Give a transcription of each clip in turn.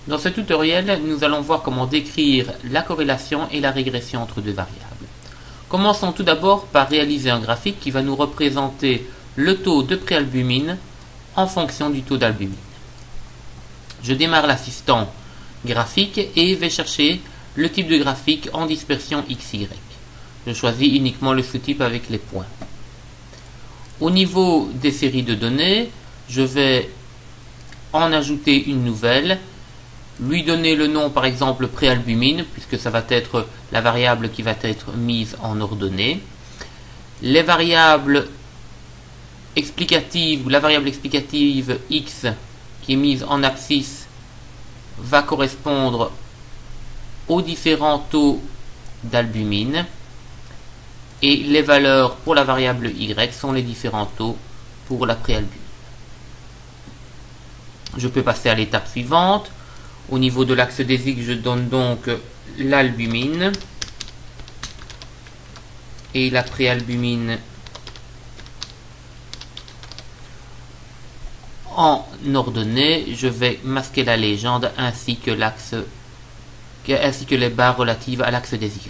Dans ce tutoriel, nous allons voir comment décrire la corrélation et la régression entre deux variables. Commençons tout d'abord par réaliser un graphique qui va nous représenter le taux de préalbumine en fonction du taux d'albumine. Je démarre l'assistant graphique et vais chercher le type de graphique en dispersion XY. Je choisis uniquement le sous-type avec les points. Au niveau des séries de données, je vais en ajouter une nouvelle, lui donner le nom par exemple préalbumine, puisque ça va être la variable qui va être mise en ordonnée. Les variables explicatives, ou la variable explicative x qui est mise en abscisse va correspondre aux différents taux d'albumine, et les valeurs pour la variable y sont les différents taux pour la préalbumine. Je peux passer à l'étape suivante. Au niveau de l'axe des X, je donne donc l'albumine et la préalbumine en ordonnée. Je vais masquer la légende ainsi que les barres relatives à l'axe des Y.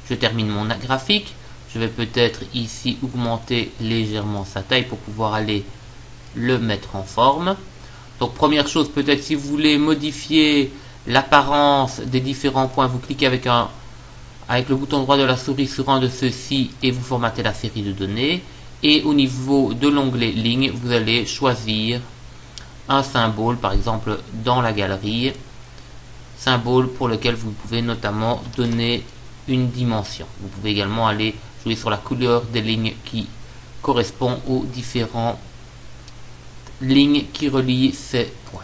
Je termine mon graphique. Je vais peut-être ici augmenter légèrement sa taille pour pouvoir aller le mettre en forme. Donc première chose, peut-être si vous voulez modifier l'apparence des différents points, vous cliquez avec le bouton droit de la souris sur un de ceux-ci et vous formatez la série de données. Et au niveau de l'onglet ligne, vous allez choisir un symbole, par exemple dans la galerie, symbole pour lequel vous pouvez notamment donner une dimension. Vous pouvez également aller jouer sur la couleur des lignes qui correspond aux différents lignes qui relient ces points.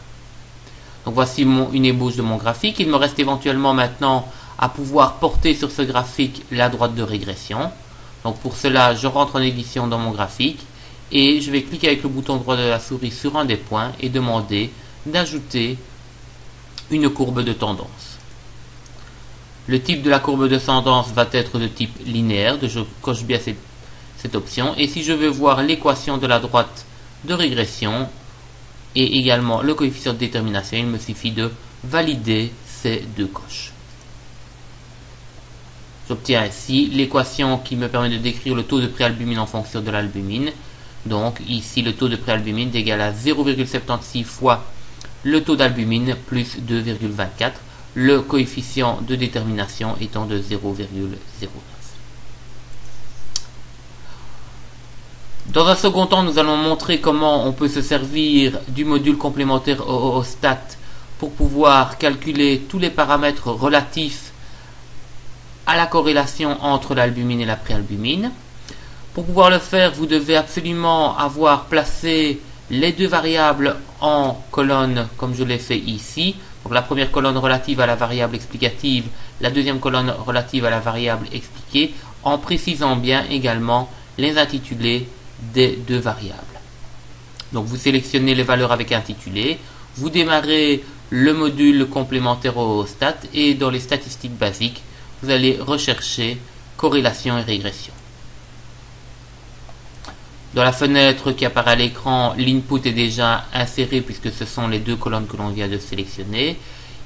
Donc voici une ébauche de mon graphique. Il me reste éventuellement maintenant à pouvoir porter sur ce graphique la droite de régression. Donc pour cela, je rentre en édition dans mon graphique et je vais cliquer avec le bouton droit de la souris sur un des points et demander d'ajouter une courbe de tendance. Le type de la courbe de tendance va être de type linéaire. Je coche bien cette option. Et si je veux voir l'équation de la droite de régression et également le coefficient de détermination, il me suffit de valider ces deux coches. J'obtiens ainsi l'équation qui me permet de décrire le taux de préalbumine en fonction de l'albumine. Donc ici le taux de préalbumine est égal à 0,76 fois le taux d'albumine plus 2,24, le coefficient de détermination étant de 0,09. Dans un second temps, nous allons montrer comment on peut se servir du module complémentaire OOStat pour pouvoir calculer tous les paramètres relatifs à la corrélation entre l'albumine et la préalbumine. Pour pouvoir le faire, vous devez absolument avoir placé les deux variables en colonne comme je l'ai fait ici. Donc la première colonne relative à la variable explicative, la deuxième colonne relative à la variable expliquée, en précisant bien également les intitulés des deux variables. Donc vous sélectionnez les valeurs avec intitulé, vous démarrez le module complémentaire OOStat et dans les statistiques basiques, vous allez rechercher corrélation et régression. Dans la fenêtre qui apparaît à l'écran, l'input est déjà inséré puisque ce sont les deux colonnes que l'on vient de sélectionner.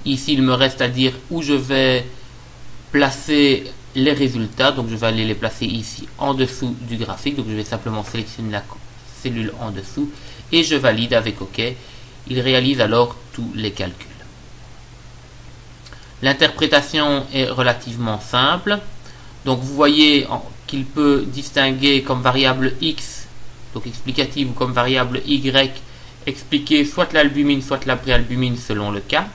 Ici, il me reste à dire où je vais placer les résultats. Donc je vais aller les placer ici en dessous du graphique. Donc je vais simplement sélectionner la cellule en dessous et je valide avec OK. Il réalise alors tous les calculs. L'interprétation est relativement simple. Donc vous voyez qu'il peut distinguer comme variable X, donc explicative, ou comme variable Y, expliquer soit l'albumine, soit la préalbumine selon le cas.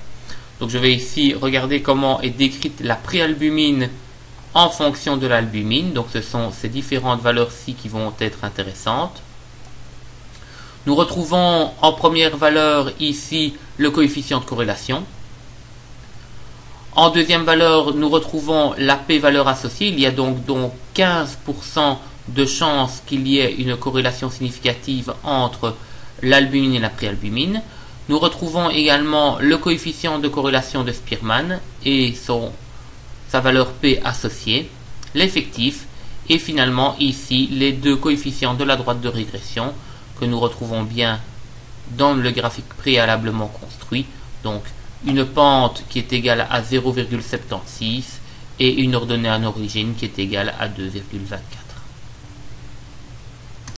Donc je vais ici regarder comment est décrite la préalbumine en fonction de l'albumine. Donc ce sont ces différentes valeurs-ci qui vont être intéressantes. Nous retrouvons en première valeur ici le coefficient de corrélation. En deuxième valeur, nous retrouvons la p-valeur associée. Il y a donc 15% de chances qu'il y ait une corrélation significative entre l'albumine et la préalbumine. Nous retrouvons également le coefficient de corrélation de Spearman et sa valeur p associée, l'effectif, et finalement ici les deux coefficients de la droite de régression que nous retrouvons bien dans le graphique préalablement construit, donc une pente qui est égale à 0,76 et une ordonnée en origine qui est égale à 2,24.